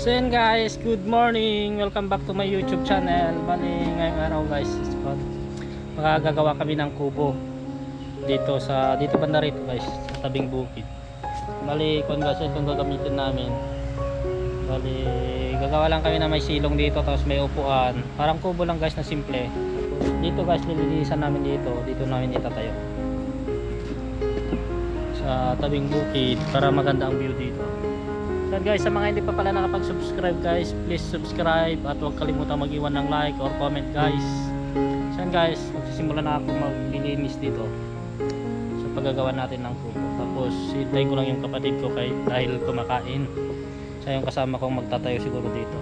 So yun guys, good morning, welcome back to my YouTube channel. Bali ngayong araw guys, magagagawa kami ng kubo dito banda rito guys, sa tabing bukid. Bali kung guys, itong gagamitin namin. Bali gagawa lang kami na may silong dito, tapos may upuan, parang kubo lang guys na simple. Dito guys, nililisan namin dito namin itatayo sa tabing bukid para maganda ang view dito. So guys, sa mga hindi pa pala nakapag-subscribe guys, please subscribe at huwag kalimutan mag-iwan ng like or comment guys. So guys, magsisimula na ako maglilinis dito sa paggagawa natin ng kubo. Tapos hintayin ko lang yung kapatid ko dahil kumakain. So yung kasama kong magtatayo siguro dito.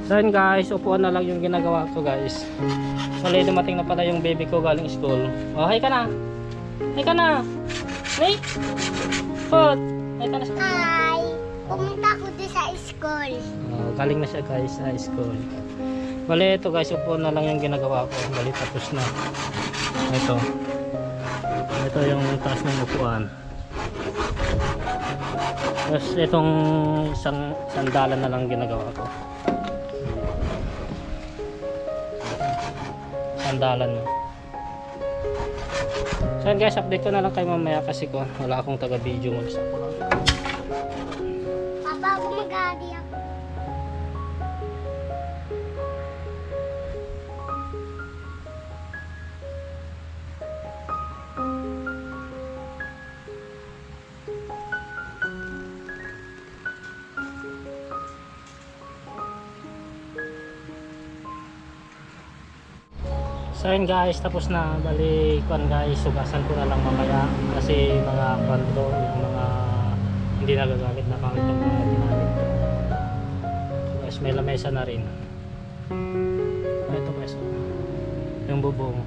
So yun guys, upuan na lang yung ginagawa ko guys. Mali, dumating na pala yung baby ko galing school. Oh, hi ka na. Hi ka na. Hey. Foot. Hi ka na sa Hi. Pumunta ako doon sa school. Oh, galing na siya guys sa school. Bali ito guys, upuan na lang yung ginagawa ko. Bali tapos na. Ito yung taas ng upuan. Tapos itong sandalan na lang ginagawa ko. Sandalan. So yan guys, update ko na lang kayo mamaya kasi ko wala akong taga video mo. Papa, ako mag-aadi ako. So yun guys, tapos na. Bali kuan guys, sugasan ko na lang mamaya kasi mga kanto, yung mga hindi nagagamit na kanto mga ginamit ko. So guys, may lamesa na rin. Ito guys, yung bubong.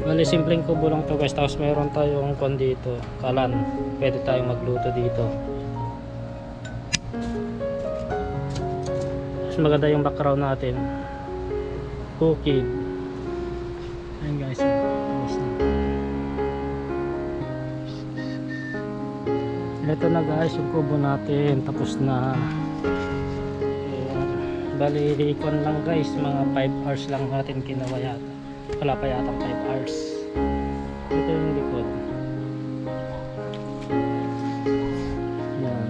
Bali simpleng kubo lang to guys, tapos meron tayong kon dito, kalan. Pwede tayong magluto dito. Tapos maganda yung background natin. Bukid. Ayan guys, ayos na. Ito na guys yung kubo natin, tapos na. Ayan. Bali ikon lang guys, mga 5 hours lang natin ginawa yata. Wala pa yata 5 hours. Ito yung likod. Ayan.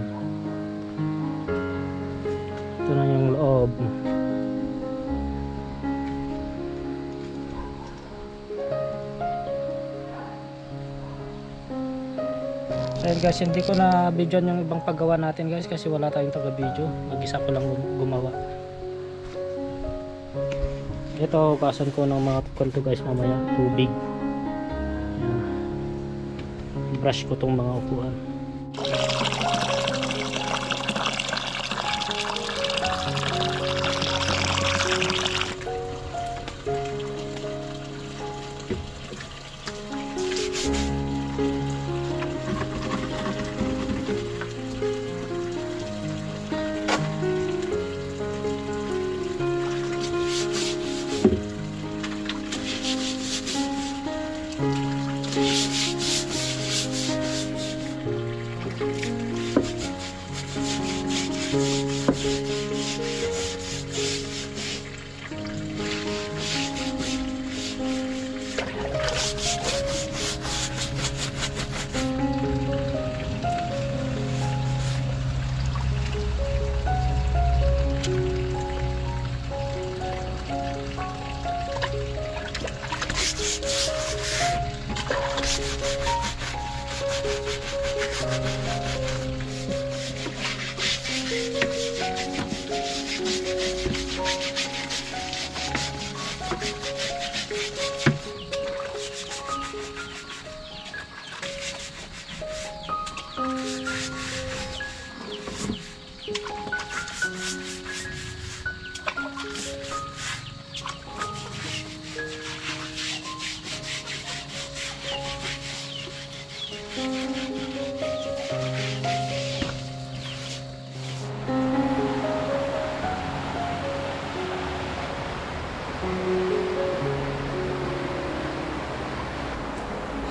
Ito na yung loob. Ayan guys, hindi ko na video yung ibang paggawa natin guys kasi wala tayong taga video, mag-isa ko lang gumawa. Ito, kasan ko ng mga kanto guys mamaya, tubig. Ayan. Brush ko tong mga upuan.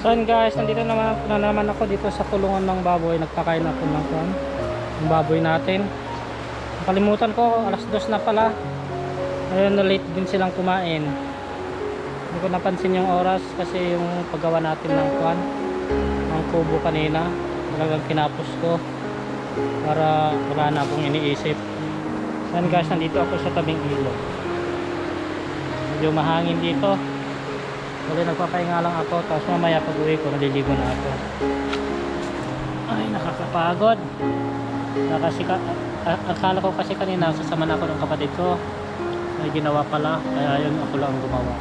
So yun guys, nandito naman ako dito sa kulungan ng baboy. Nagpakain ako ng kwan, ng baboy natin. Nakalimutan ko, alas 2 na pala. Ayun, na late din silang kumain. Hindi ko napansin yung oras kasi yung paggawa natin ng kwan, ng kubo kanina, talagang kinapos ko para wala na akong iniisip. So yun guys, nandito ako sa tabing ilog. Medyo mahangin dito. Kasi nagpapahinga lang ako, tapos mamaya pag uwi ko maliligo na ako. Ay, nakakapagod. Akala ko kasi kanina sasama na ako ng kapatid ko, may ginawa pala, kaya yun ako lang gumawa.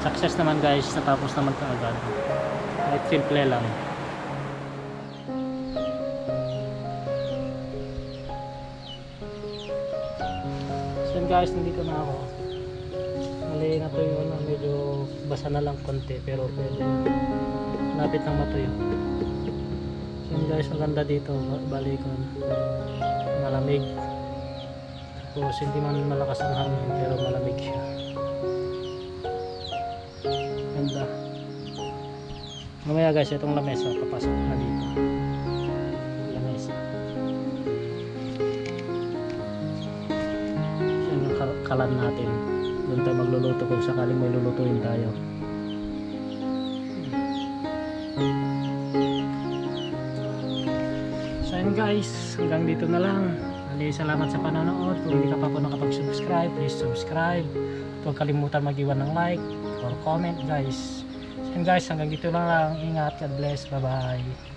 Success naman guys, natapos naman kaagad. Kahit simple lang. So yun guys, nandito na ako. Mali na to yung medyo basa na lang konti pero pwede lapit ng matuyo. So yun guys, maganda dito, balikon, malamig, tapos hindi man malakas ang hangin pero malamig siya, ganda. Mamaya guys, itong lamesa papasok na dito, lamesa. Yan yung kalan natin, doon tayo magluluto kung sakaling may lulutuin tayo. So yun guys, hanggang dito na lang. Salamat sa panonood. Kung hindi ka pa po nakapag-subscribe, please subscribe. Huwag kalimutan mag-iwan ng like or comment guys. So yun guys, hanggang dito lang. Ingat, God bless, bye bye.